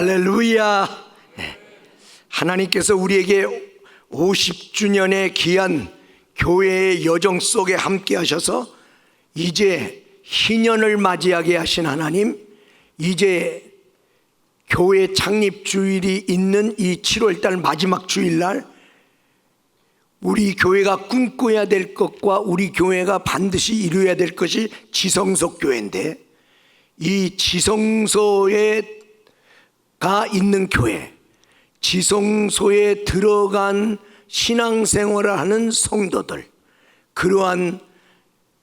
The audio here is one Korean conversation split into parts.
할렐루야. 하나님께서 우리에게 50주년의 귀한 교회의 여정 속에 함께 하셔서 이제 희년을 맞이하게 하신 하나님, 이제 교회 창립 주일이 있는 이 7월달 마지막 주일날 우리 교회가 꿈꿔야 될 것과 우리 교회가 반드시 이루어야 될 것이 지성소 교회인데, 이 지성소에 가 있는 교회, 지성소에 들어간 신앙생활을 하는 성도들, 그러한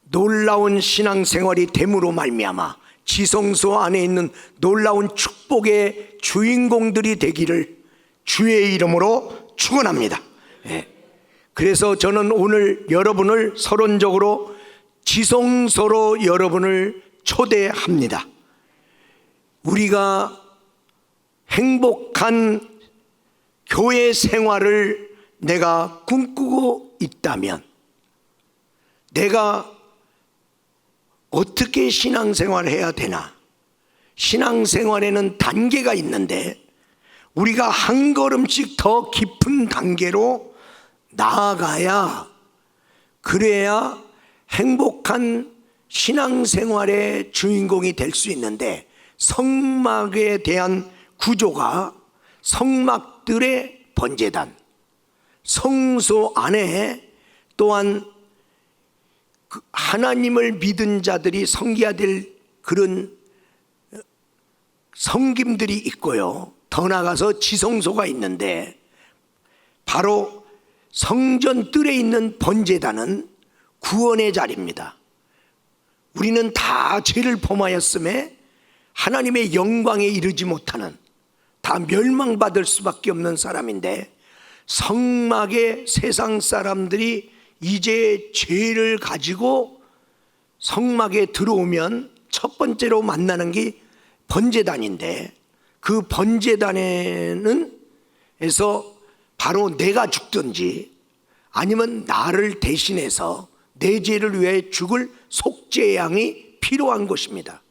놀라운 신앙생활이 됨으로 말미암아 지성소 안에 있는 놀라운 축복의 주인공들이 되기를 주의 이름으로 축원합니다. 그래서 저는 오늘 여러분을 서론적으로 지성소로 여러분을 초대합니다. 우리가 행복한 교회 생활을 내가 꿈꾸고 있다면 내가 어떻게 신앙생활을 해야 되나? 신앙생활에는 단계가 있는데 우리가 한 걸음씩 더 깊은 단계로 나아가야, 그래야 행복한 신앙생활의 주인공이 될 수 있는데, 성막에 대한 구조가 성막들의 번제단, 성소 안에 또한 하나님을 믿은 자들이 섬겨야 될 그런 섬김들이 있고요. 더 나아가서 지성소가 있는데, 바로 성전 뜰에 있는 번제단은 구원의 자리입니다. 우리는 다 죄를 범하였음에 하나님의 영광에 이르지 못하는, 다 멸망받을 수밖에 없는 사람인데, 성막에 세상 사람들이 이제 죄를 가지고 성막에 들어오면 첫 번째로 만나는 게 번제단인데, 그 번제단에서 바로 내가 죽든지 아니면 나를 대신해서 내 죄를 위해 죽을 속죄양이 필요한 것입니다.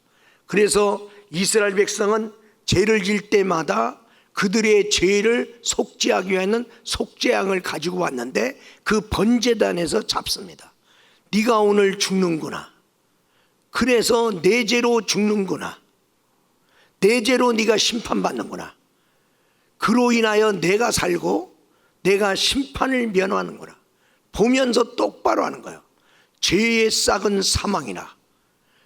그래서 이스라엘 백성은 죄를 질 때마다 그들의 죄를 속죄하기 위해서는 속죄양을 가지고 왔는데, 그 번제단에서 잡습니다. 네가 오늘 죽는구나, 그래서 내 죄로 죽는구나, 내 죄로 네가 심판받는구나, 그로 인하여 내가 살고 내가 심판을 면하는구나 보면서 똑바로 하는 거예요. 죄의 싹은 사망이라.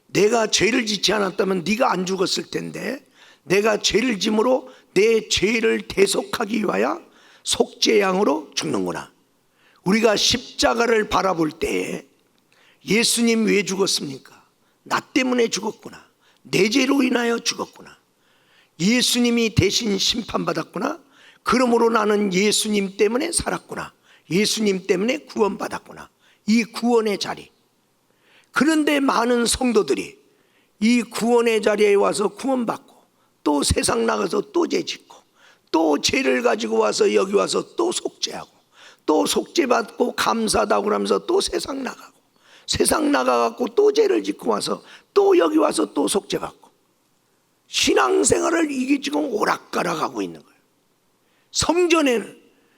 내가 죄를 짓지 않았다면 네가 안 죽었을 텐데, 내가 죄를 짐으로 내 죄를 대속하기 위하여 속죄양으로 죽는구나. 우리가 십자가를 바라볼 때에 예수님 왜 죽었습니까? 나 때문에 죽었구나, 내 죄로 인하여 죽었구나, 예수님이 대신 심판받았구나, 그러므로 나는 예수님 때문에 살았구나, 예수님 때문에 구원받았구나. 이 구원의 자리. 그런데 많은 성도들이 이 구원의 자리에 와서 구원받고 또 세상 나가서 또 죄 짓고, 또 죄를 가지고 와서 여기 와서 또 속죄하고, 또 속죄받고 감사하다고 그러면서 또 세상 나가고, 세상 나가갖고 또 죄를 짓고 와서 또 여기 와서 또 속죄받고, 신앙생활을 이게 지금 오락가락하고 있는 거예요.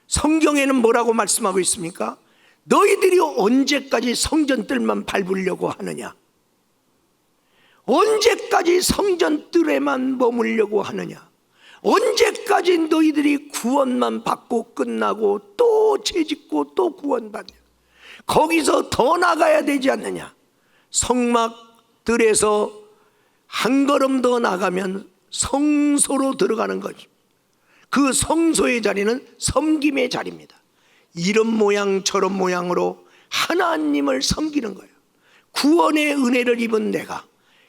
성경에는 뭐라고 말씀하고 있습니까? 너희들이 언제까지 성전뜰만 밟으려고 하느냐? 언제까지 성전뜰에만 머물려고 하느냐? 언제까지 너희들이 구원만 받고 끝나고 또 죄짓고 또 구원받냐? 거기서 더 나가야 되지 않느냐? 성막들에서 한 걸음 더 나가면 성소로 들어가는 거죠. 그 성소의 자리는 섬김의 자리입니다. 이런 모양 저런 모양으로 하나님을 섬기는 거예요. 구원의 은혜를 입은 내가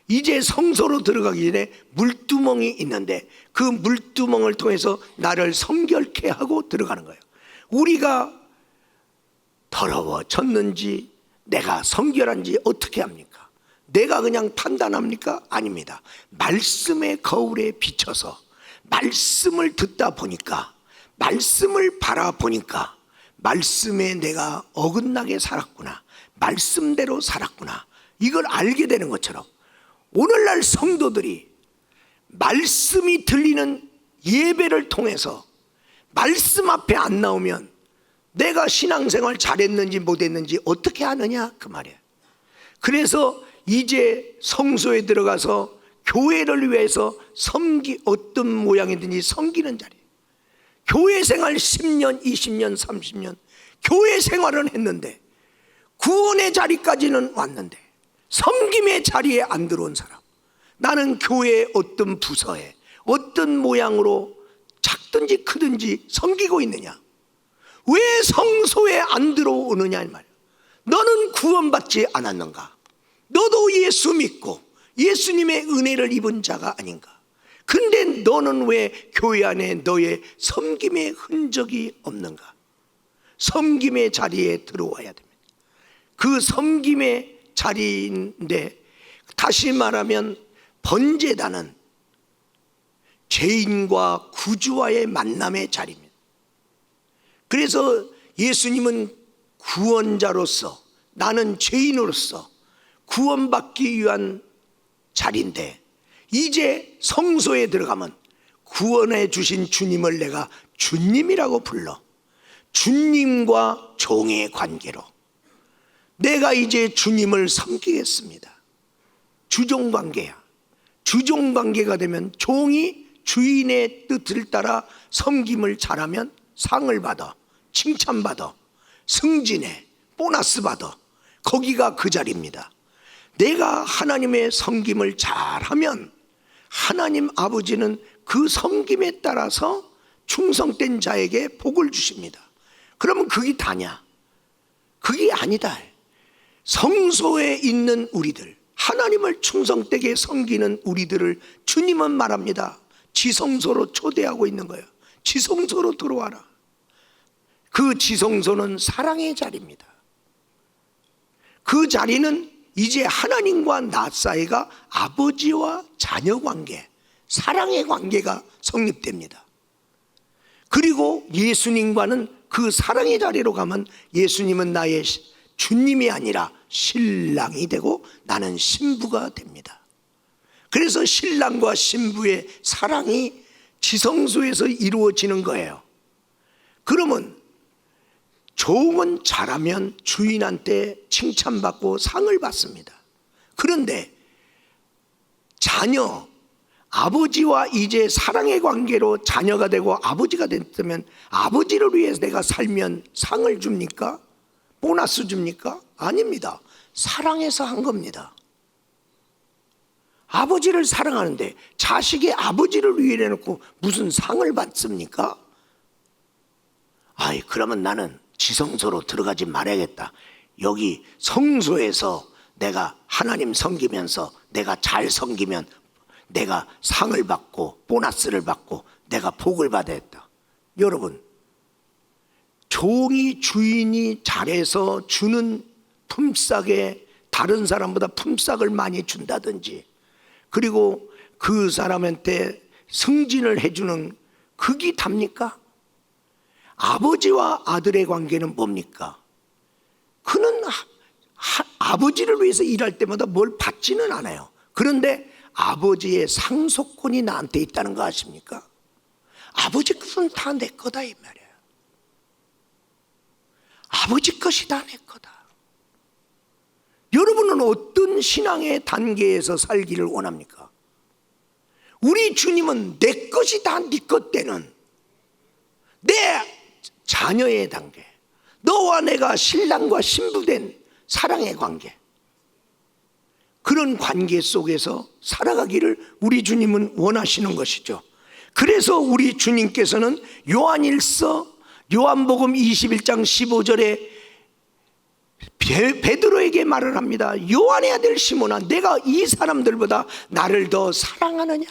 이제 성소로 들어가기 전에 물두멍이 있는데, 그 물두멍을 통해서 나를 성결케 하고 들어가는 거예요. 우리가 더러워졌는지 내가 성결한지 어떻게 합니까? 내가 그냥 판단합니까? 아닙니다. 말씀의 거울에 비춰서 말씀을 듣다 보니까, 말씀을 바라보니까 말씀에 내가 어긋나게 살았구나, 말씀대로 살았구나, 이걸 알게 되는 것처럼 오늘날 성도들이 말씀이 들리는 예배를 통해서 말씀 앞에 안 나오면 내가 신앙생활 잘했는지 못했는지 어떻게 아느냐 그 말이에요. 그래서 이제 성소에 들어가서 교회를 위해서 어떤 모양이든지 섬기는 자리. 교회 생활 10년, 20년, 30년 교회 생활은 했는데 구원의 자리까지는 왔는데 섬김의 자리에 안 들어온 사람, 나는 교회의 어떤 부서에 어떤 모양으로 작든지 크든지 섬기고 있느냐, 왜 성소에 안 들어오느냐 이 말이야. 너는 구원받지 않았는가? 너도 예수 믿고 예수님의 은혜를 입은 자가 아닌가? 근데 너는 왜 교회 안에 너의 섬김의 흔적이 없는가? 섬김의 자리에 들어와야 됩니다. 그 섬김의 자리인데, 다시 말하면 번제단은 죄인과 구주와의 만남의 자리입니다. 그래서 예수님은 구원자로서, 나는 죄인으로서 구원받기 위한 자리인데, 이제 성소에 들어가면 구원해 주신 주님을 내가 주님이라고 불러. 주님과 종의 관계로 내가 이제 주님을 섬기겠습니다. 주종관계야. 주종관계가 되면 종이 주인의 뜻을 따라 섬김을 잘하면 상을 받아, 칭찬받아, 승진해, 보너스 받아. 거기가 그 자리입니다. 내가 하나님의 섬김을 잘하면 하나님 아버지는 그 섬김에 따라서 충성된 자에게 복을 주십니다. 그러면 그게 다냐? 그게 아니다. 성소에 있는 우리들, 하나님을 충성되게 섬기는 우리들을 주님은 말합니다. 지성소로 초대하고 있는 거예요. 지성소로 들어와라. 그 지성소는 사랑의 자리입니다. 그 자리는 이제 하나님과 나 사이가 아버지와 자녀 관계, 사랑의 관계가 성립됩니다. 그리고 예수님과는 그 사랑의 자리로 가면 예수님은 나의 주님이 아니라 신랑이 되고 나는 신부가 됩니다. 그래서 신랑과 신부의 사랑이 지성소에서 이루어지는 거예요. 그러면 종은 잘하면 주인한테 칭찬받고 상을 받습니다. 그런데 자녀, 아버지와 이제 사랑의 관계로 자녀가 되고 아버지가 됐다면 아버지를 위해서 내가 살면 상을 줍니까? 보너스 줍니까? 아닙니다. 사랑해서 한 겁니다. 아버지를 사랑하는데 자식이 아버지를 위해 놓고 무슨 상을 받습니까? 아이, 그러면 나는 지성소로 들어가지 말아야겠다. 여기 성소에서 내가 하나님 섬기면서 내가 잘 섬기면 내가 상을 받고 보너스를 받고 내가 복을 받아야겠다. 여러분, 종이 주인이 잘해서 주는 품삯에 다른 사람보다 품삯을 많이 준다든지, 그리고 그 사람한테 승진을 해주는 그게 답니까? 아버지와 아들의 관계는 뭡니까? 그는 아버지를 위해서 일할 때마다 뭘 받지는 않아요. 그런데 아버지의 상속권이 나한테 있다는 거 아십니까? 아버지 것은 다 내 거다 이 말이에요. 아버지 것이 다 내 거다. 여러분은 어떤 신앙의 단계에서 살기를 원합니까? 우리 주님은 내 것이 다 네 것 되는 내 자녀의 단계, 너와 내가 신랑과 신부된 사랑의 관계, 그런 관계 속에서 살아가기를 우리 주님은 원하시는 것이죠. 그래서 우리 주님께서는 요한복음 21장 15절에 베드로에게 말을 합니다. 요한의 아들 시몬아, 내가 이 사람들보다 나를 더 사랑하느냐?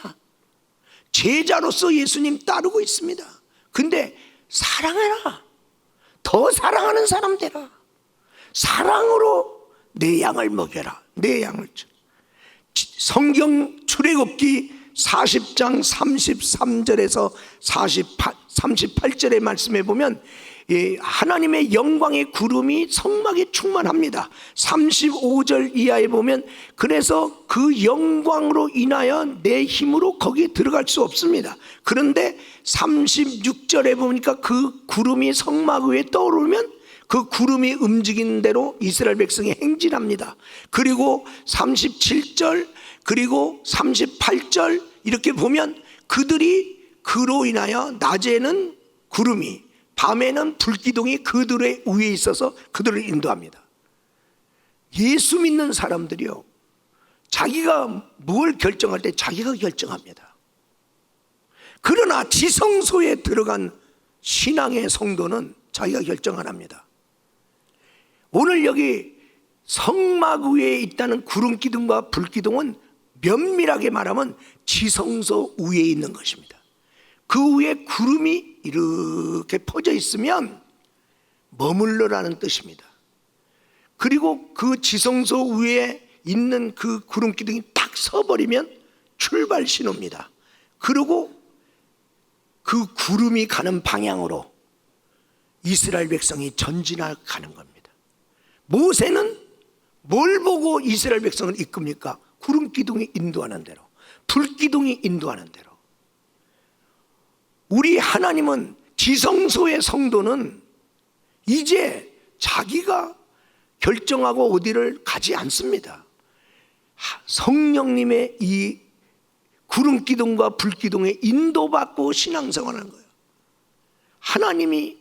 제자로서 예수님 따르고 있습니다. 근데 사랑해라. 더 사랑하는 사람 되라. 사랑으로 내 양을 먹여라. 내 양을 줘. 성경 출애굽기 40장 33절에서 38절의 말씀에 보면 하나님의 영광의 구름이 성막에 충만합니다. 35절 이하에 보면 그래서 그 영광으로 인하여 내 힘으로 거기에 들어갈 수 없습니다. 그런데 36절에 보니까 그 구름이 성막 위에 떠오르면 그 구름이 움직이는 대로 이스라엘 백성이 행진합니다. 그리고 37절 그리고 38절 이렇게 보면 그들이 그로 인하여 낮에는 구름이 밤에는 불기둥이 그들의 위에 있어서 그들을 인도합니다. 예수 믿는 사람들이요, 자기가 뭘 결정할 때 자기가 결정합니다. 그러나 지성소에 들어간 신앙의 성도는 자기가 결정 안 합니다. 오늘 여기 성막 위에 있다는 구름기둥과 불기둥은 면밀하게 말하면 지성소 위에 있는 것입니다. 그 위에 구름이 이렇게 퍼져 있으면 머물러라는 뜻입니다. 그리고 그 지성소 위에 있는 그 구름기둥이 딱 서버리면 출발 신호입니다. 그리고 그 구름이 가는 방향으로 이스라엘 백성이 전진하가는 겁니다. 모세는 뭘 보고 이스라엘 백성을 이끕니까? 구름기둥이 인도하는 대로, 불기둥이 인도하는 대로. 우리 하나님은 지성소의 성도는 이제 자기가 결정하고 어디를 가지 않습니다. 성령님의 이 구름기둥과 불기둥에 인도받고 신앙생활하는 거예요. 하나님이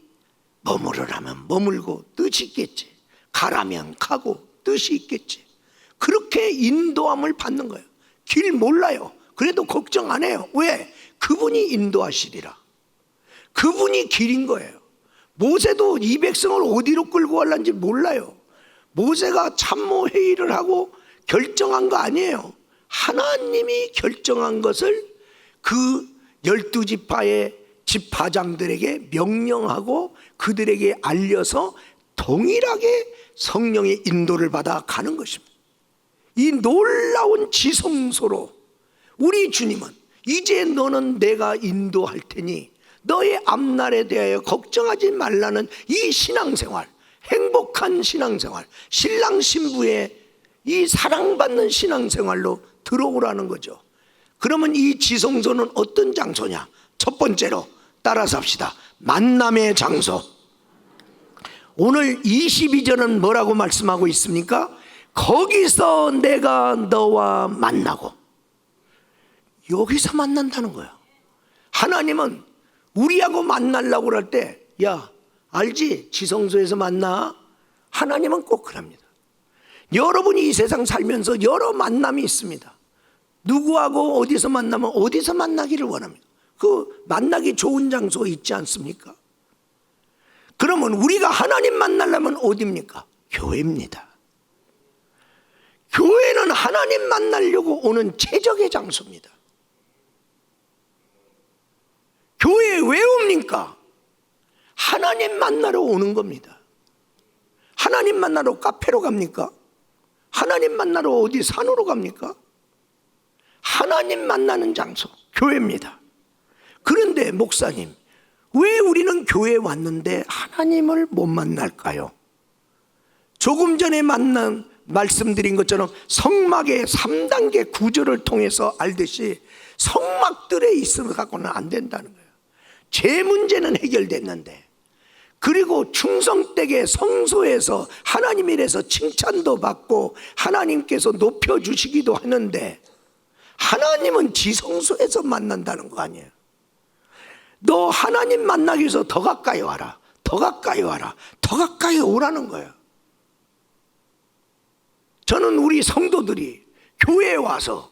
머무르라면 머물고 뜻이 있겠지, 가라면 가고 뜻이 있겠지. 그렇게 인도함을 받는 거예요. 길 몰라요. 그래도 걱정 안 해요. 왜? 그분이 인도하시리라. 그분이 길인 거예요. 모세도 이 백성을 어디로 끌고 가려는지 몰라요. 모세가 참모 회의를 하고 결정한 거 아니에요. 하나님이 결정한 것을 그 12지파의 지파장들에게 명령하고 그들에게 알려서 동일하게 성령의 인도를 받아 가는 것입니다. 이 놀라운 지성소로 우리 주님은 이제 너는 내가 인도할 테니 너의 앞날에 대하여 걱정하지 말라는 이 신앙생활, 행복한 신앙생활, 신랑 신부의 이 사랑받는 신앙생활로 들어오라는 거죠. 그러면 이 지성소는 어떤 장소냐? 첫 번째로 따라서 합시다. 만남의 장소. 오늘 22절은 뭐라고 말씀하고 있습니까? 거기서 내가 너와 만나고. 여기서 만난다는 거예요. 하나님은 우리하고 만나려고 할 때, 야, 알지? 지성소에서 만나. 하나님은 꼭 그럽니다. 여러분이 이 세상 살면서 여러 만남이 있습니다. 누구하고 어디서 만나면 어디서 만나기를 원합니다. 그 만나기 좋은 장소 있지 않습니까? 그러면 우리가 하나님 만나려면 어디입니까? 교회입니다. 교회는 하나님 만나려고 오는 최적의 장소입니다. 교회에 왜 옵니까? 하나님 만나러 오는 겁니다. 하나님 만나러 카페로 갑니까? 하나님 만나러 어디 산으로 갑니까? 하나님 만나는 장소, 교회입니다. 그런데 목사님, 왜 우리는 교회에 왔는데 하나님을 못 만날까요? 조금 전에 말씀드린 것처럼 성막의 3단계 구조를 통해서 알듯이 성막들에 있어 갖고는 안 된다는 거예요. 제 문제는 해결됐는데, 그리고 충성되게 성소에서 하나님에 대해서 칭찬도 받고 하나님께서 높여주시기도 하는데, 하나님은 지성소에서 만난다는 거 아니에요. 너 하나님 만나기 위해서 더 가까이 와라, 더 가까이 와라, 더 가까이 오라는 거예요. 저는 우리 성도들이 교회에 와서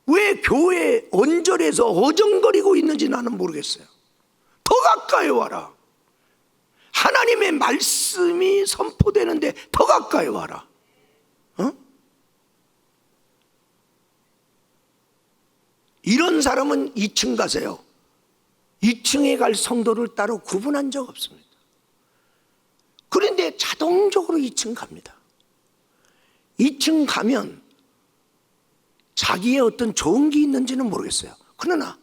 왜 교회 언저리에서 어정거리고 있는지 나는 모르겠어요. 더 가까이 와라. 하나님의 말씀이 선포되는데 더 가까이 와라. 이런 사람은 2층 가세요. 2층에 갈 성도를 따로 구분한 적 없습니다. 그런데 자동적으로 2층 갑니다. 2층 가면 자기의 어떤 좋은 게 있는지는 모르겠어요. 그러나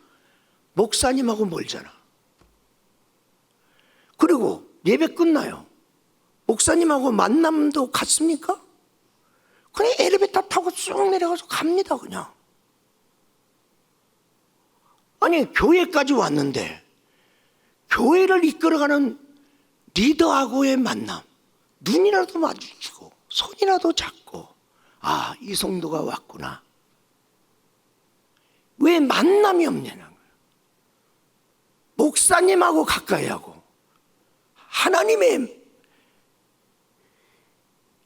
목사님하고 멀잖아. 그리고 예배 끝나요. 목사님하고 만남도 갔습니까? 그냥 엘리베이터 타고 쭉 내려가서 갑니다. 그냥. 아니 교회까지 왔는데 교회를 이끌어가는 리더하고의 만남, 눈이라도 마주치고 손이라도 잡고, 아, 이 성도가 왔구나. 왜 만남이 없냐는 거예요. 목사님하고 가까이 하고, 하나님의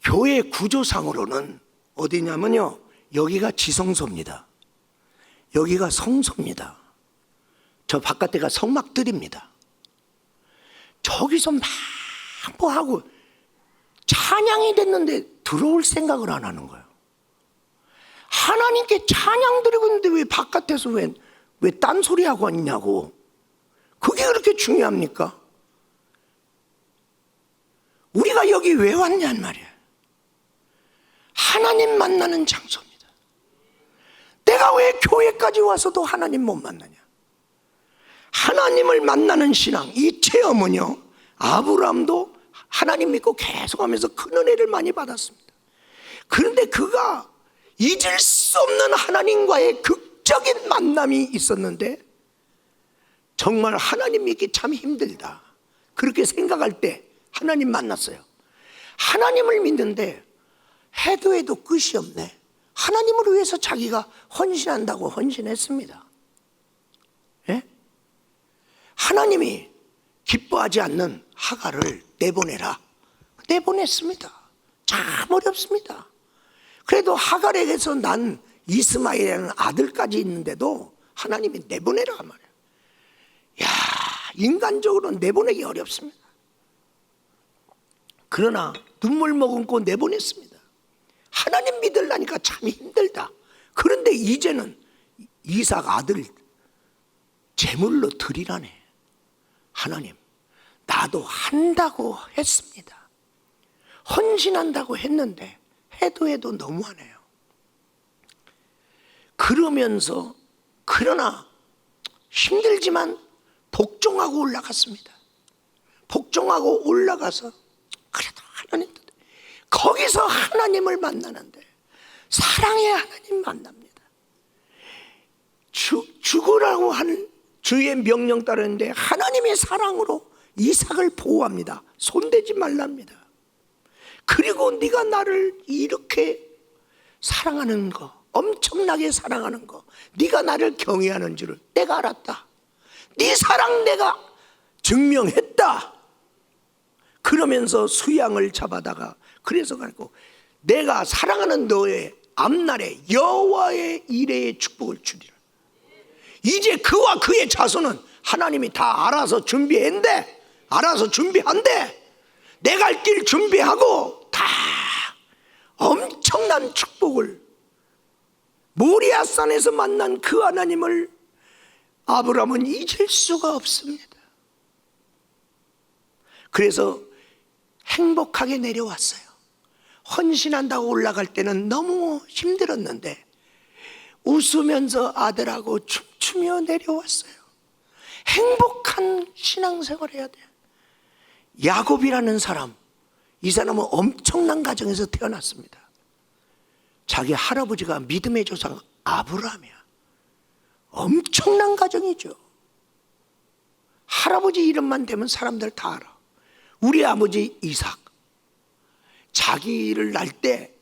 교회 구조상으로는 어디냐면요, 여기가 지성소입니다. 여기가 성소입니다. 저 바깥에가 성막들입니다. 저기서 막 뭐 하고 찬양이 됐는데 들어올 생각을 안 하는 거예요. 하나님께 찬양 드리고 있는데 왜 바깥에서 왜 딴소리 하고 있냐고. 그게 그렇게 중요합니까? 우리가 여기 왜 왔냔 말이에요. 하나님 만나는 장소입니다. 내가 왜 교회까지 와서도 하나님 못 만나냐? 하나님을 만나는 신앙, 이 체험은요, 아브라함도 하나님 믿고 계속하면서 큰 은혜를 많이 받았습니다. 그런데 그가 잊을 수 없는 하나님과의 극적인 만남이 있었는데, 정말 하나님 믿기 참 힘들다, 그렇게 생각할 때 하나님 만났어요. 하나님을 믿는데 해도 해도 끝이 없네. 하나님을 위해서 자기가 헌신한다고 헌신했습니다. 예? 하나님이 기뻐하지 않는 하갈을 내보내라. 내보냈습니다. 참 어렵습니다. 그래도 하갈에게서 난 이스마엘이라는 아들까지 있는데도 하나님이 내보내라 말이에요. 야, 인간적으로 내보내기 어렵습니다. 그러나 눈물 머금고 내보냈습니다. 하나님 믿으려니까 참 힘들다. 그런데 이제는 이삭 아들 제물로 드리라네. 하나님, 나도 한다고 했습니다. 헌신한다고 했는데 해도 해도 너무하네요. 그러면서 그러나 힘들지만 복종하고 올라갔습니다. 복종하고 올라가서 그래도 하나님, 거기서 하나님을 만나는데 사랑의 하나님 만납니다. 죽으라고 하는 주의 명령 따르는데 하나님의 사랑으로 이삭을 보호합니다. 손대지 말랍니다. 그리고 네가 나를 이렇게 사랑하는 거, 엄청나게 사랑하는 거, 네가 나를 경외하는 줄을 내가 알았다. 네 사랑 내가 증명했다. 그러면서 수양을 잡아다가, 그래서 가지고 내가 사랑하는 너의 앞날에 여호와의 이레의 축복을 주리라. 이제 그와 그의 자손은 하나님이 다 알아서 준비한대. 알아서 준비한대. 내가 갈 길 준비하고 다 엄청난 축복을, 모리아산에서 만난 그 하나님을 아브라함은 잊을 수가 없습니다. 그래서 행복하게 내려왔어요. 헌신한다고 올라갈 때는 너무 힘들었는데 웃으면서 아들하고 춤추며 내려왔어요. 행복한 신앙생활을 해야 돼요. 야곱이라는 사람, 이 사람은 엄청난 가정에서 태어났습니다. 자기 할아버지가 믿음의 조상 아브라함이야. 엄청난 가정이죠. 할아버지 이름만 대면 사람들 다 알아. 우리 아버지 이삭, 자기를 낳을 때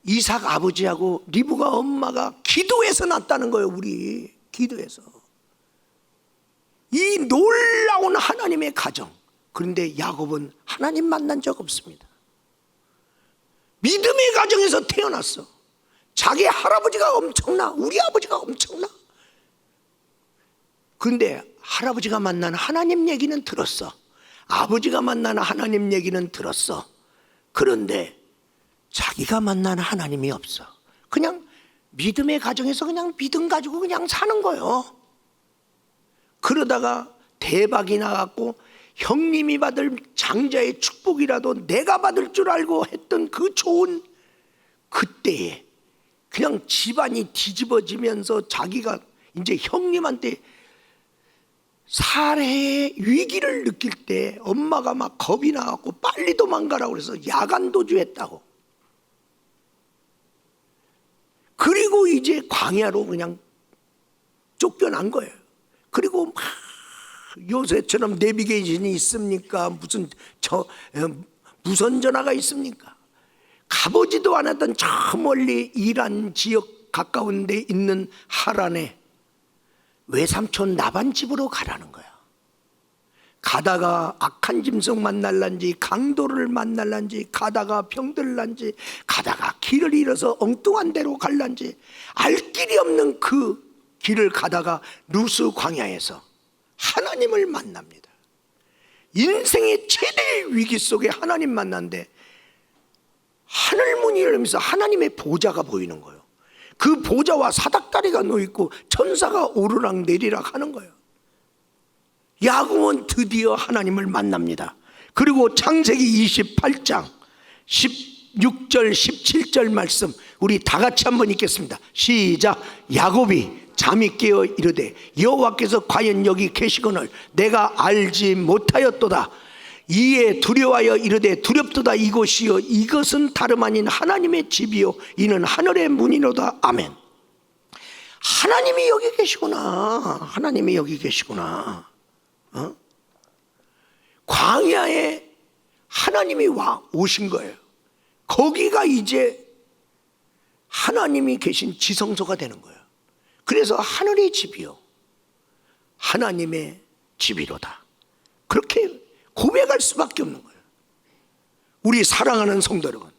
이삭 아버지하고 리브가 엄마가 기도해서 낳았다는 거예요. 우리 기도해서. 이 놀라운 하나님의 가정. 그런데 야곱은 하나님 만난 적 없습니다. 믿음의 가정에서 태어났어. 자기 할아버지가 엄청나, 우리 아버지가 엄청나. 그런데 할아버지가 만난 하나님 얘기는 들었어. 아버지가 만난 하나님 얘기는 들었어. 그런데 자기가 만난 하나님이 없어. 그냥 믿음의 가정에서 그냥 믿음 가지고 그냥 사는 거예요. 그러다가 대박이 나갖고 형님이 받을 장자의 축복이라도 내가 받을 줄 알고 했던 그 좋은 그때에 그냥 집안이 뒤집어지면서 자기가 이제 형님한테 살해의 위기를 느낄 때 엄마가 막 겁이 나갖고 빨리 도망가라고 그래서 야간 도주했다고. 그리고 이제 광야로 그냥 쫓겨난 거예요. 그리고 막 요새처럼 내비게이션이 있습니까? 무슨 무선 전화가 있습니까? 가보지도 않았던 저 멀리 이란 지역 가까운 데 있는 하란에 외삼촌 나반 집으로 가라는 거야. 가다가 악한 짐승 만날란지, 강도를 만날란지, 가다가 병들란지, 가다가 길을 잃어서 엉뚱한 데로 갈란지 알 길이 없는 그 길을 가다가 루스 광야에서 하나님을 만납니다. 인생의 최대의 위기 속에 하나님 만났는데 하늘 문이 열리면서 하나님의 보좌가 보이는 거예요. 그 보좌와 사닥다리가 놓여있고 천사가 오르락 내리락 하는 거예요. 야곱은 드디어 하나님을 만납니다. 그리고 창세기 28장 16절 17절 말씀 우리 다 같이 한번 읽겠습니다. 시작. 야곱이 잠이 깨어 이르되 여호와께서 과연 여기 계시거늘 내가 알지 못하였도다. 이에 두려워하여 이르되 두렵도다. 이곳이여 이것은 다름 아닌 하나님의 집이요 이는 하늘의 문이로다. 아멘. 하나님이 여기 계시구나. 하나님이 여기 계시구나. 광야에 하나님이 오신 거예요. 거기가 이제 하나님이 계신 지성소가 되는 거예요. 그래서 하늘의 집이요 하나님의 집이로다. 그렇게 고백할 수밖에 없는 거예요. 우리 사랑하는 성도 여러분,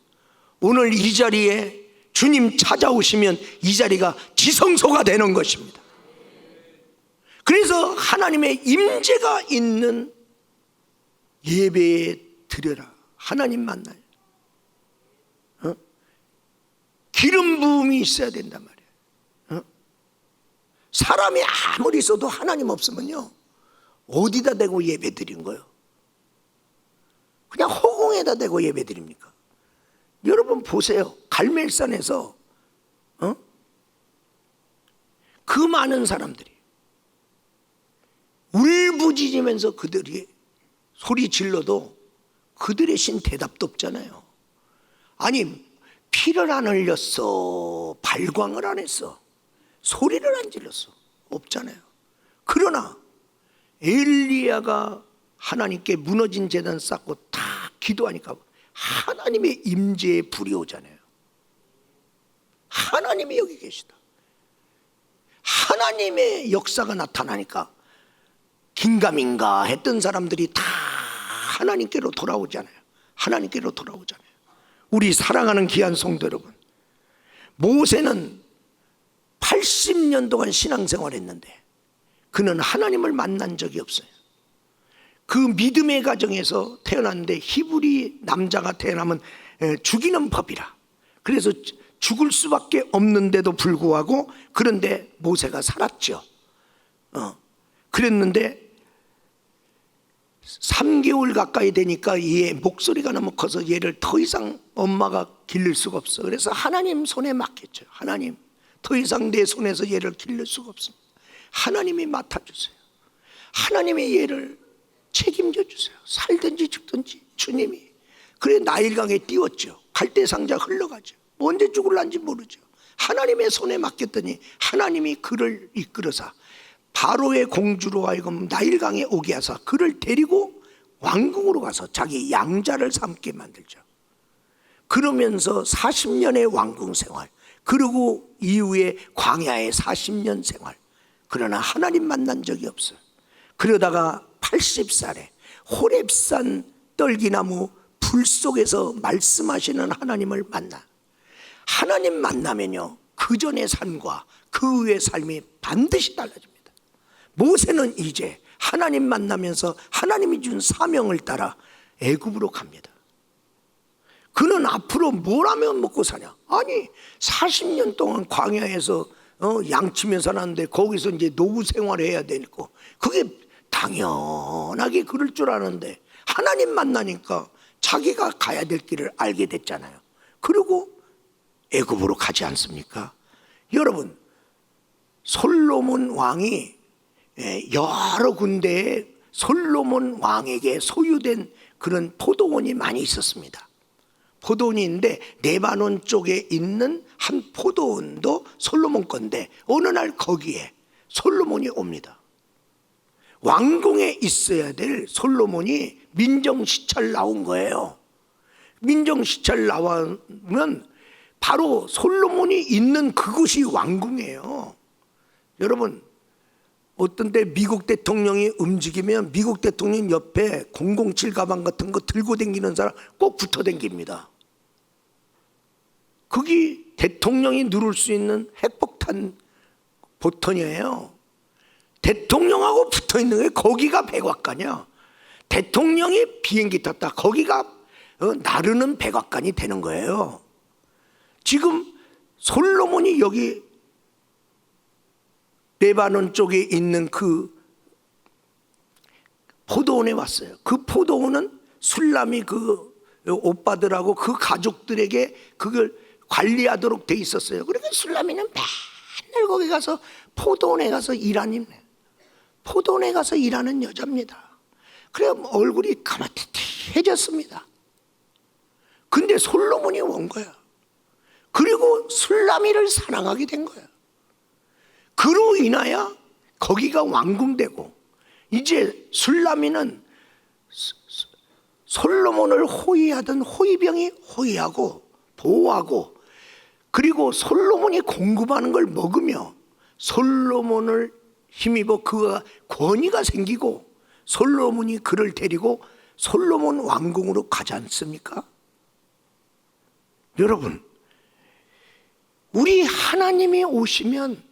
오늘 이 자리에 주님 찾아오시면 이 자리가 지성소가 되는 것입니다. 그래서 하나님의 임재가 있는 예배에 드려라. 하나님 만나요. 기름 부음이 있어야 된단 말이에요. 사람이 아무리 있어도 하나님 없으면요 어디다 대고 예배 드리는 거예요? 그냥 허공에다 대고 예배 드립니까? 여러분 보세요. 갈멜산에서 그 많은 사람들이 울부짖으면서 그들이 소리 질러도 그들의 신 대답도 없잖아요. 아니 피를 안 흘렸어, 발광을 안 했어, 소리를 안 질렀어, 없잖아요. 그러나 엘리야가 하나님께 무너진 제단 쌓고 다 기도하니까 하나님의 임재의 불이 오잖아요. 하나님이 여기 계시다. 하나님의 역사가 나타나니까 긴가민가 했던 사람들이 다 하나님께로 돌아오잖아요. 하나님께로 돌아오잖아요. 우리 사랑하는 귀한 성도 여러분, 모세는 80년 동안 신앙생활했는데 그는 하나님을 만난 적이 없어요. 그 믿음의 가정에서 태어났는데 히브리 남자가 태어나면 죽이는 법이라. 그래서 죽을 수밖에 없는데도 불구하고 그런데 모세가 살았죠. 그랬는데 3개월 가까이 되니까 얘 목소리가 너무 커서 얘를 더 이상 엄마가 기를 수가 없어. 그래서 하나님 손에 맡겼죠. 하나님, 더 이상 내 손에서 얘를 기를 수가 없습니다. 하나님이 맡아주세요. 하나님이 얘를 책임져 주세요. 살든지 죽든지 주님이. 그래 나일강에 띄웠죠. 갈대상자 흘러가죠. 언제 죽을란지 모르죠. 하나님의 손에 맡겼더니 하나님이 그를 이끌어서 바로의 공주로 하여금 나일강에 오게 하사 그를 데리고 왕궁으로 가서 자기 양자를 삼게 만들죠. 그러면서 40년의 왕궁 생활, 그리고 이후에 광야의 40년 생활. 그러나 하나님 만난 적이 없어요. 그러다가 80살에 호렙산 떨기나무 불 속에서 말씀하시는 하나님을 만나. 하나님 만나면요 그 전의 삶과 그 후의 삶이 반드시 달라집니다. 모세는 이제 하나님 만나면서 하나님이 준 사명을 따라 애굽으로 갑니다. 그는 앞으로 뭘 하면 먹고 사냐? 아니 40년 동안 광야에서 양치며 살았는데 거기서 이제 노후 생활을 해야 되니까 그게 당연하게 그럴 줄 아는데 하나님 만나니까 자기가 가야 될 길을 알게 됐잖아요. 그리고 애굽으로 가지 않습니까? 여러분, 솔로몬 왕이 여러 군데에 솔로몬 왕에게 소유된 그런 포도원이 많이 있었습니다. 포도원이 있는데 레바논 쪽에 있는 한 포도원도 솔로몬 건데 어느 날 거기에 솔로몬이 옵니다. 왕궁에 있어야 될 솔로몬이 민정시찰 나온 거예요. 민정시찰 나오면 바로 솔로몬이 있는 그곳이 왕궁이에요. 여러분, 어떤 때 미국 대통령이 움직이면 미국 대통령 옆에 007 가방 같은 거 들고 다니는 사람 꼭 붙어 다닙니다. 거기 대통령이 누를 수 있는 핵폭탄 보턴이에요. 대통령하고 붙어 있는 게 거기가 백악관이야. 대통령이 비행기 탔다. 거기가 나르는 백악관이 되는 거예요. 지금 솔로몬이 여기 레바논 쪽에 있는 그 포도원에 왔어요. 그 포도원은 술람이 그 오빠들하고 그 가족들에게 그걸 관리하도록 돼 있었어요. 그러니까 술람이는 맨날 거기 가서 포도원에 가서 일하는, 포도원에 가서 일하는 여자입니다. 그래 얼굴이 까마티티해졌습니다. 근데 솔로몬이 온 거야. 그리고 술람이를 사랑하게 된 거야. 그로 인하여 거기가 왕궁되고 이제 술람이는 솔로몬을 호위하던 호위병이 호위하고 보호하고 그리고 솔로몬이 공급하는 걸 먹으며 솔로몬을 힘입어 그가 권위가 생기고 솔로몬이 그를 데리고 솔로몬 왕궁으로 가지 않습니까? 여러분, 우리 하나님이 오시면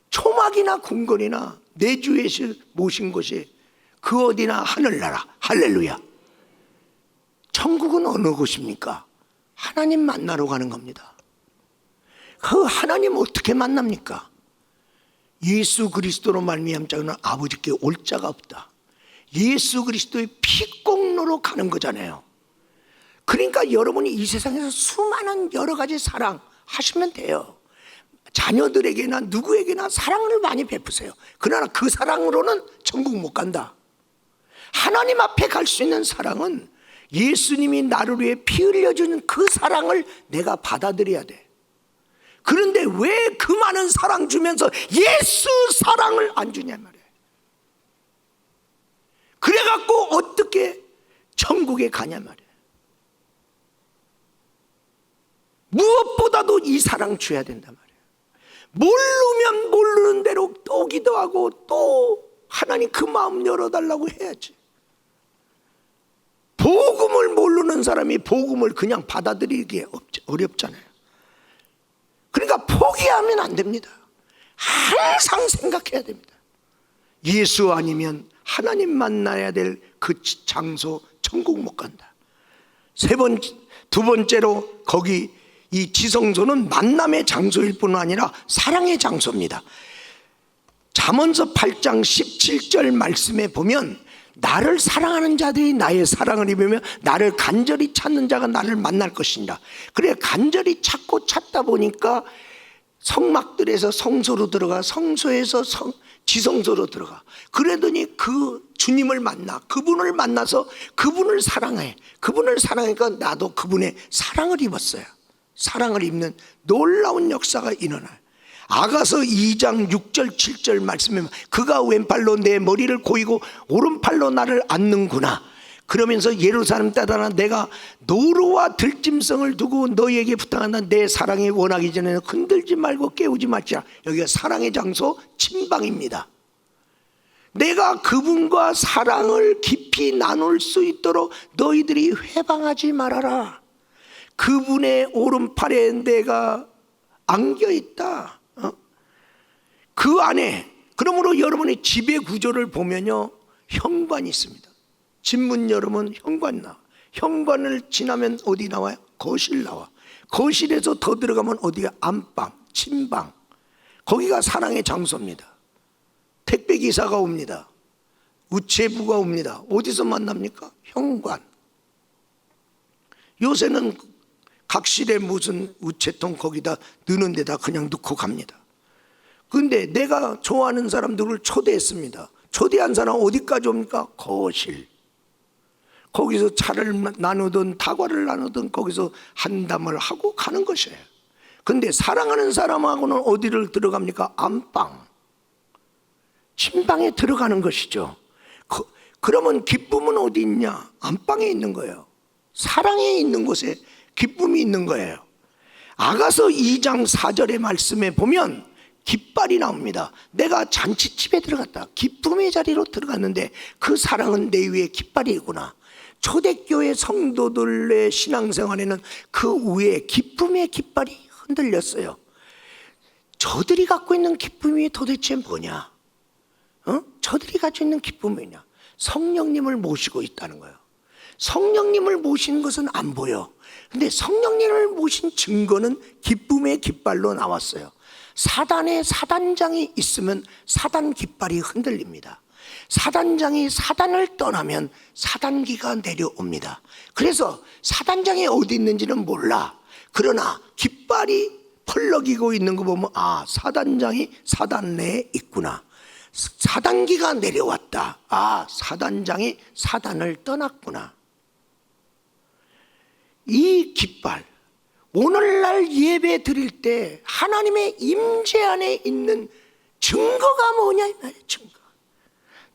초막이나 궁궐이나 내 주에 모신 곳이 그 어디나 하늘나라. 할렐루야. 천국은 어느 곳입니까? 하나님 만나러 가는 겁니다. 그 하나님 어떻게 만납니까? 예수 그리스도로 말미암은 자는 아버지께 올 자가 없다. 예수 그리스도의 피공로로 가는 거잖아요. 그러니까 여러분이 이 세상에서 수많은 여러 가지 사랑 하시면 돼요. 자녀들에게나 누구에게나 사랑을 많이 베푸세요. 그러나 그 사랑으로는 천국 못 간다. 하나님 앞에 갈 수 있는 사랑은 예수님이 나를 위해 피 흘려주는 그 사랑을 내가 받아들여야 돼. 그런데 왜 그 많은 사랑 주면서 예수 사랑을 안 주냐 말이에요. 그래갖고 어떻게 천국에 가냐 말이에요. 무엇보다도 이 사랑 줘야 된단 말이에요. 모르면 모르는 대로 또 기도하고 또 하나님 그 마음 열어달라고 해야지. 복음을 모르는 사람이 복음을 그냥 받아들이기 어렵잖아요. 그러니까 포기하면 안 됩니다. 항상 생각해야 됩니다. 예수 아니면 하나님 만나야 될 그 장소 천국 못 간다. 두 번째로 거기 이 지성소는 만남의 장소일 뿐 아니라 사랑의 장소입니다. 잠언서 8장 17절 말씀에 보면 나를 사랑하는 자들이 나의 사랑을 입으며 나를 간절히 찾는 자가 나를 만날 것이니라. 그래 간절히 찾다 보니까 성막들에서 성소로 들어가 성소에서 지성소로 들어가. 그러더니 그 주님을 만나 그분을 만나서 그분을 사랑해. 그분을 사랑하니까 나도 그분의 사랑을 입었어요. 사랑을 입는 놀라운 역사가 일어나요. 아가서 2장 6절 7절 말씀에 그가 왼팔로 내 머리를 고이고 오른팔로 나를 안는구나. 그러면서 예루살렘 따다나 내가 노루와 들짐승을 두고 너희에게 부탁한다. 내 사랑이 원하기 전에 흔들지 말고 깨우지 말지라. 여기가 사랑의 장소 침방입니다. 내가 그분과 사랑을 깊이 나눌 수 있도록 너희들이 회방하지 말아라. 그분의 오른팔에 내가 안겨있다. 그 안에 그러므로 여러분의 집의 구조를 보면요 현관이 있습니다. 집문 열으면 현관 나와. 현관을 지나면 어디 나와요? 거실 나와. 거실에서 더 들어가면 어디가? 안방, 침방. 거기가 사랑의 장소입니다. 택배기사가 옵니다. 우체부가 옵니다. 어디서 만납니까? 현관. 요새는 각실에 무슨 우체통 거기다 넣는 데다 그냥 넣고 갑니다. 근데 내가 좋아하는 사람들을 초대했습니다. 초대한 사람 어디까지 옵니까? 거실. 거기서 차를 나누든 다과를 나누든 거기서 한담을 하고 가는 것이에요. 근데 사랑하는 사람하고는 어디를 들어갑니까? 안방, 침방에 들어가는 것이죠. 그러면 기쁨은 어디 있냐? 안방에 있는 거예요. 사랑에 있는 곳에 기쁨이 있는 거예요. 아가서 2장 4절의 말씀에 보면 깃발이 나옵니다. 내가 잔치집에 들어갔다. 기쁨의 자리로 들어갔는데 그 사랑은 내 위에 깃발이구나. 초대교회 성도들의 신앙생활에는 그 위에 기쁨의 깃발이 흔들렸어요. 저들이 갖고 있는 기쁨이 도대체 뭐냐? 저들이 가지고 있는 기쁨이 뭐냐? 성령님을 모시고 있다는 거예요. 성령님을 모시는 것은 안 보여. 근데 성령님을 모신 증거는 기쁨의 깃발로 나왔어요. 사단의 사단장이 있으면 사단 깃발이 흔들립니다. 사단장이 사단을 떠나면 사단기가 내려옵니다. 그래서 사단장이 어디 있는지는 몰라. 그러나 깃발이 펄럭이고 있는 거 보면 아, 사단장이 사단 내에 있구나. 사단기가 내려왔다. 아, 사단장이 사단을 떠났구나. 이 깃발, 오늘날 예배 드릴 때 하나님의 임재 안에 있는 증거가 뭐냐 이 말이에요. 증거.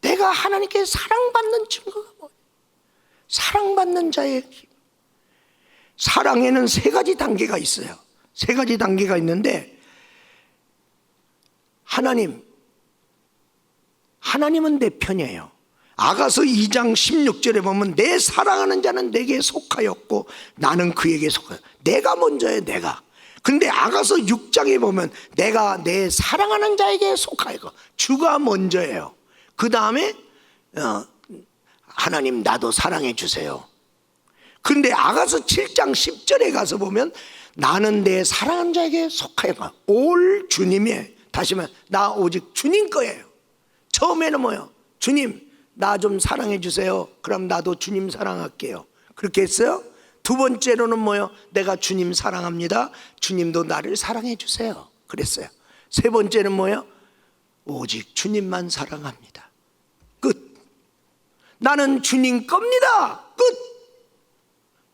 내가 하나님께 사랑받는 증거가 뭐냐? 사랑받는 자의 힘. 사랑에는 세 가지 단계가 있어요. 세 가지 단계가 있는데 하나님은 내 편이에요. 아가서 2장 16절에 보면 내 사랑하는 자는 내게 속하였고 나는 그에게 속하여. 내가 먼저예요. 내가. 근데 아가서 6장에 보면 내가 내 사랑하는 자에게 속하였고 주가 먼저예요. 그 다음에 하나님 나도 사랑해 주세요. 근데 아가서 7장 10절에 가서 보면 나는 내 사랑하는 자에게 속하였고 올 주님의, 다시 말해 나 오직 주님 거예요. 처음에는 뭐예요? 주님 나 좀 사랑해 주세요. 그럼 나도 주님 사랑할게요. 그렇게 했어요. 두 번째로는 뭐예요? 내가 주님 사랑합니다. 주님도 나를 사랑해 주세요. 그랬어요. 세 번째는 뭐예요? 오직 주님만 사랑합니다. 끝. 나는 주님 겁니다. 끝.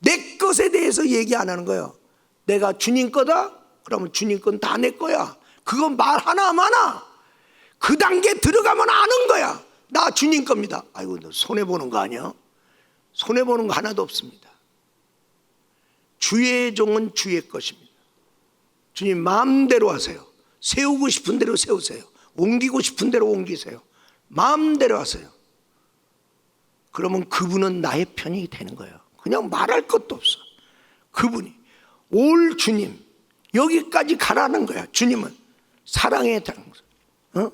내 것에 대해서 얘기 안 하는 거예요. 내가 주님 거다? 그러면 주님 건 다 내 거야. 그건 말 하나 마나. 그 단계 들어가면 아는 거야. 나 주님 겁니다. 아이고, 너 손해보는 거 아니야? 손해보는 거 하나도 없습니다. 주의 종은 주의 것입니다. 주님 마음대로 하세요. 세우고 싶은 대로 세우세요. 옮기고 싶은 대로 옮기세요. 마음대로 하세요. 그러면 그분은 나의 편이 되는 거예요. 그냥 말할 것도 없어. 그분이 올 주님 여기까지 가라는 거야. 주님은 사랑에 다는 거야.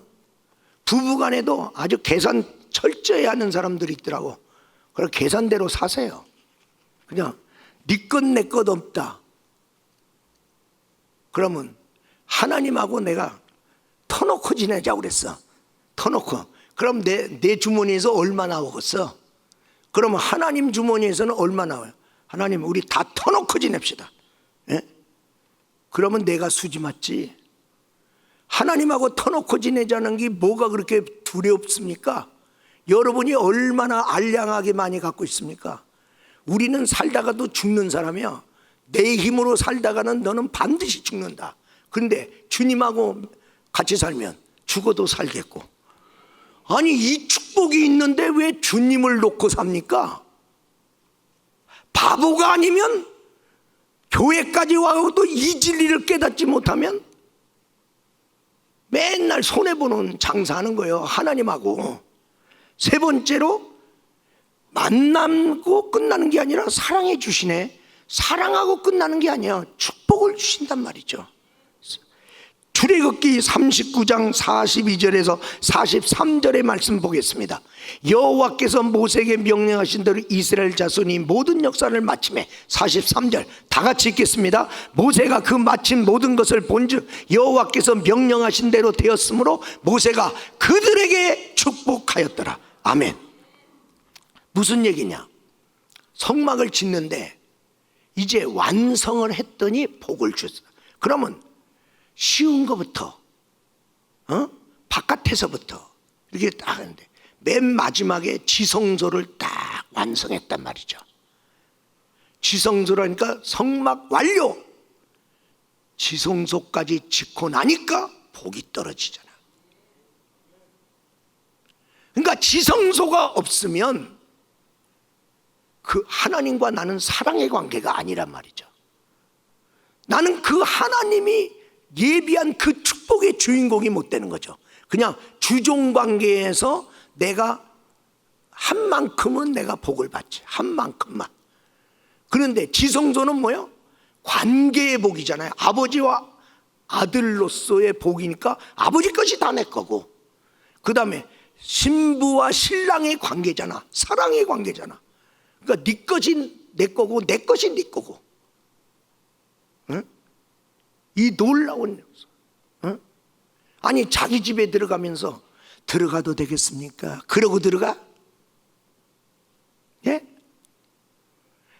부부간에도 아주 계산 철저히 하는 사람들이 있더라고. 그래서 계산대로 사세요. 그냥 네 것 내 것 없다. 그러면 하나님하고 내가 터놓고 지내자고 그랬어. 터놓고. 그럼 내 주머니에서 얼마 나오겠어? 그러면 하나님 주머니에서는 얼마 나와요? 하나님 우리 다 터놓고 지냅시다. 예? 그러면 내가 수지 맞지. 하나님하고 터놓고 지내자는 게 뭐가 그렇게 두렵습니까? 여러분이 얼마나 알량하게 많이 갖고 있습니까? 우리는 살다가도 죽는 사람이야. 내 힘으로 살다가는 너는 반드시 죽는다. 그런데 주님하고 같이 살면 죽어도 살겠고. 아니 이 축복이 있는데 왜 주님을 놓고 삽니까? 바보가 아니면 교회까지 와서 또 이 진리를 깨닫지 못하면 맨날 손해보는 장사하는 거예요. 하나님하고. 세 번째로 만나고 끝나는 게 아니라 사랑해 주시네. 사랑하고 끝나는 게 아니야. 축복을 주신단 말이죠. 출애굽기 39장 42절에서 43절의 말씀 보겠습니다. 여호와께서 모세에게 명령하신 대로 이스라엘 자손이 모든 역사를 마침에 43절 다 같이 읽겠습니다. 모세가 그 마친 모든 것을 본즉 여호와께서 명령하신 대로 되었으므로 모세가 그들에게 축복하였더라. 아멘. 무슨 얘기냐? 성막을 짓는데 이제 완성을 했더니 복을 줬어. 그러면 쉬운 것부터 바깥에서부터 이렇게 딱 하는데 맨 마지막에 지성소를 딱 완성했단 말이죠. 지성소라니까 성막 완료. 지성소까지 짓고 나니까 복이 떨어지잖아. 그러니까 지성소가 없으면 그 하나님과 나는 사랑의 관계가 아니란 말이죠. 나는 그 하나님이 예비한 그 축복의 주인공이 못 되는 거죠. 그냥 주종 관계에서 내가 한 만큼은 내가 복을 받지, 한 만큼만. 그런데 지성소는 뭐예요? 관계의 복이잖아요. 아버지와 아들로서의 복이니까 아버지 것이 다 내 거고, 그 다음에 신부와 신랑의 관계잖아. 사랑의 관계잖아. 그러니까 네 것이 내 거고 내 것이 네 거고. 응? 이 놀라운 응? 아니 자기 집에 들어가면서 들어가도 되겠습니까? 그러고 들어가? 예?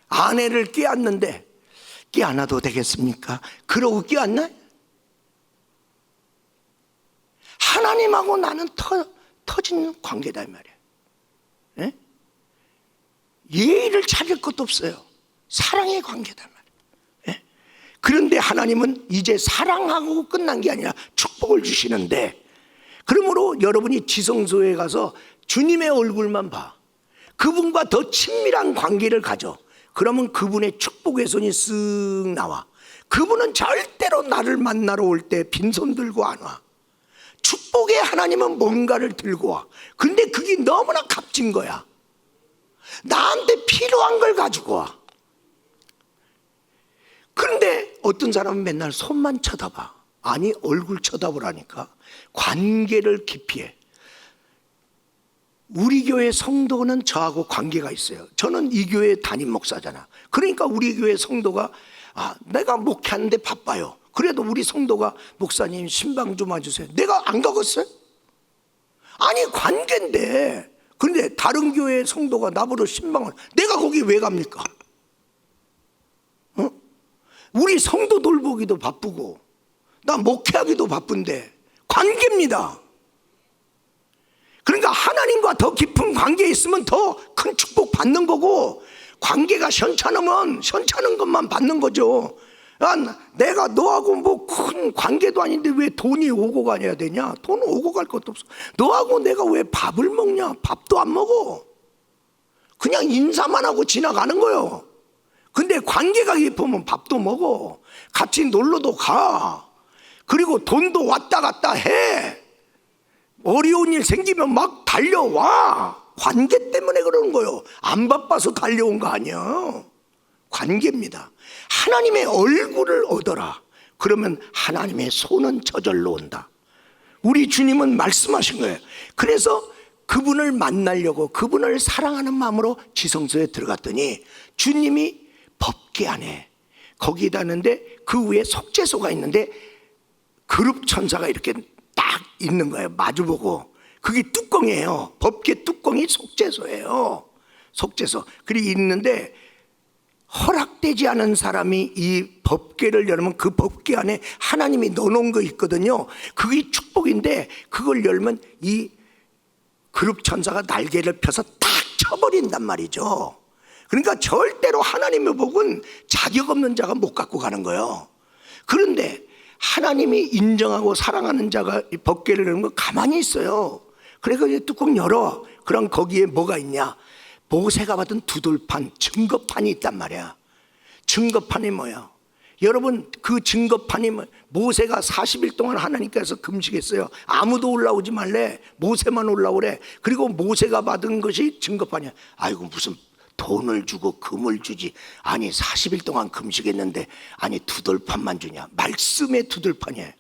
아내를 껴안는데 껴안아도 되겠습니까? 그러고 껴안나? 하나님하고 나는 터진 관계다 이 말이야. 예? 예의를 차릴 것도 없어요. 사랑의 관계다 말이야. 예? 그런데 하나님은 이제 사랑하고 끝난 게 아니라 축복을 주시는데, 그러므로 여러분이 지성소에 가서 주님의 얼굴만 봐. 그분과 더 친밀한 관계를 가져. 그러면 그분의 축복의 손이 쓱 나와. 그분은 절대로 나를 만나러 올 때 빈손 들고 안 와. 축복의 하나님은 뭔가를 들고 와. 근데 그게 너무나 값진 거야. 나한테 필요한 걸 가지고 와. 그런데 어떤 사람은 맨날 손만 쳐다봐. 아니 얼굴 쳐다보라니까. 관계를 깊이 해. 우리 교회 성도는 저하고 관계가 있어요. 저는 이 교회 담임 목사잖아. 그러니까 우리 교회 성도가 내가 목회하는데 바빠요. 그래도 우리 성도가 목사님 신방 좀 와주세요. 내가 안 가겠어요? 아니 관계인데. 그런데 다른 교회 성도가 나보러 신방을, 내가 거기 왜 갑니까? 어? 우리 성도 돌보기도 바쁘고 나 목회하기도 바쁜데 관계입니다. 그러니까 하나님과 더 깊은 관계에 있으면 더 큰 축복 받는 거고, 관계가 현찮으면 현찮은 것만 받는 거죠. 내가 너하고 뭐 큰 관계도 아닌데 왜 돈이 오고 가야 되냐? 돈 오고 갈 것도 없어. 너하고 내가 왜 밥을 먹냐? 밥도 안 먹어. 그냥 인사만 하고 지나가는 거예요. 근데 관계가 깊으면 밥도 먹어. 같이 놀러도 가. 그리고 돈도 왔다 갔다 해. 어려운 일 생기면 막 달려와. 관계 때문에 그러는 거예요. 안 바빠서 달려온 거 아니야. 관계입니다. 하나님의 얼굴을 얻어라. 그러면 하나님의 손은 저절로 온다. 우리 주님은 말씀하신 거예요. 그래서 그분을 만나려고, 그분을 사랑하는 마음으로 지성소에 들어갔더니 주님이 법궤 안에 거기다 있는데, 그 위에 속죄소가 있는데 그룹 천사가 이렇게 딱 있는 거예요. 마주보고. 그게 뚜껑이에요. 법궤 뚜껑이 속죄소예요. 속죄소. 그리고 있는데 허락되지 않은 사람이 이 법궤를 열면 그 법궤 안에 하나님이 넣어놓은 거 있거든요. 그게 축복인데 그걸 열면 이 그룹 천사가 날개를 펴서 딱 쳐버린단 말이죠. 그러니까 절대로 하나님의 복은 자격 없는 자가 못 갖고 가는 거예요. 그런데 하나님이 인정하고 사랑하는 자가 이 법궤를 열면 가만히 있어요. 그래서 이제 뚜껑 열어. 그럼 거기에 뭐가 있냐? 모세가 받은 두들판, 증거판이 있단 말이야. 증거판이 뭐야? 여러분, 그 증거판이 모세가 40일 동안 하나님께서 금식했어요. 아무도 올라오지 말래. 모세만 올라오래. 그리고 모세가 받은 것이 증거판이야. 아이고 무슨 돈을 주고 금을 주지. 아니 40일 동안 금식했는데 아니 두들판만 주냐. 말씀의 두들판이에요.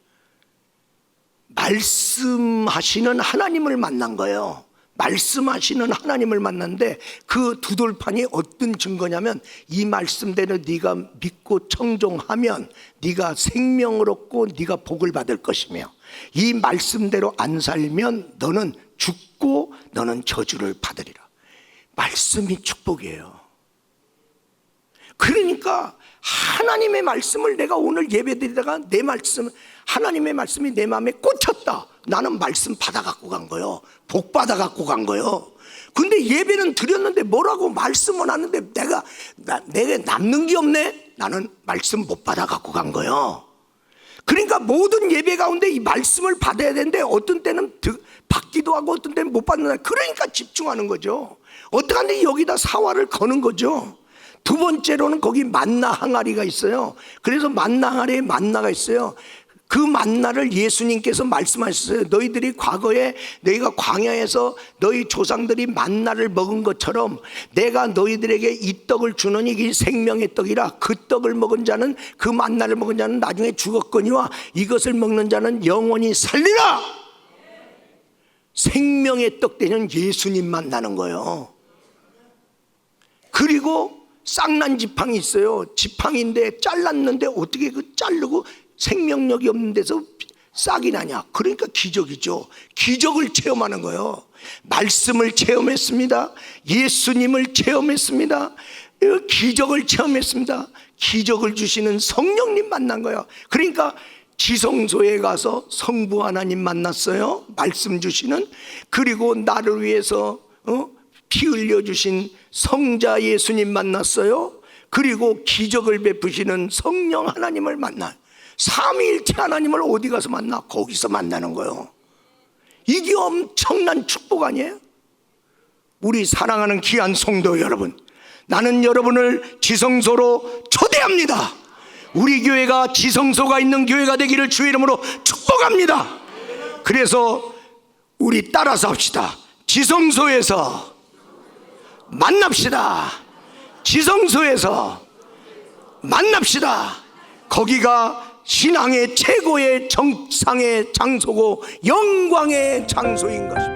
말씀하시는 하나님을 만난 거예요. 말씀하시는 하나님을 만났는데 그 두돌판이 어떤 증거냐면, 이 말씀대로 네가 믿고 청종하면 네가 생명을 얻고 네가 복을 받을 것이며, 이 말씀대로 안 살면 너는 죽고 너는 저주를 받으리라. 말씀이 축복이에요. 그러니까 하나님의 말씀을 내가 오늘 예배드리다가 내 말씀, 하나님의 말씀이 내 마음에 꽂혔다. 나는 말씀 받아 갖고 간 거요. 복 받아 갖고 간 거요. 근데 예배는 드렸는데 뭐라고 말씀은 하는데 내가 남는 게 없네. 나는 말씀 못 받아 갖고 간 거요. 그러니까 모든 예배 가운데 이 말씀을 받아야 되는데 어떤 때는 받기도 하고 어떤 때는 못 받는다. 그러니까 집중하는 거죠. 어떡하는데 여기다 사활을 거는 거죠. 두 번째로는 거기 만나 항아리가 있어요. 그래서 만나 항아리에 만나가 있어요. 그 만나를 예수님께서 말씀하셨어요. 너희들이 과거에 너희가 광야에서 너희 조상들이 만나를 먹은 것처럼 내가 너희들에게 이 떡을 주노니 이 생명의 떡이라. 그 떡을 먹은 자는, 그 만나를 먹은 자는 나중에 죽었거니와 이것을 먹는 자는 영원히 살리라. 생명의 떡 되는 예수님 만나는 거예요. 그리고 쌍난 지팡이 있어요. 지팡이인데 잘랐는데 어떻게 그 자르고 생명력이 없는 데서 싹이 나냐. 그러니까 기적이죠. 기적을 체험하는 거예요. 말씀을 체험했습니다. 예수님을 체험했습니다. 기적을 체험했습니다. 기적을 주시는 성령님 만난 거예요. 그러니까 지성소에 가서 성부 하나님 만났어요. 말씀 주시는. 그리고 나를 위해서 피 흘려주신 성자 예수님 만났어요. 그리고 기적을 베푸시는 성령 하나님을 만나요. 삼위일체 하나님을 어디 가서 만나? 거기서 만나는 거예요. 이게 엄청난 축복 아니에요? 우리 사랑하는 귀한 성도 여러분, 나는 여러분을 지성소로 초대합니다. 우리 교회가 지성소가 있는 교회가 되기를 주의 이름으로 축복합니다. 그래서 우리 따라서 합시다. 지성소에서 만납시다. 지성소에서 만납시다. 거기가 신앙의 최고의 정상의 장소고 영광의 장소인 것입니다.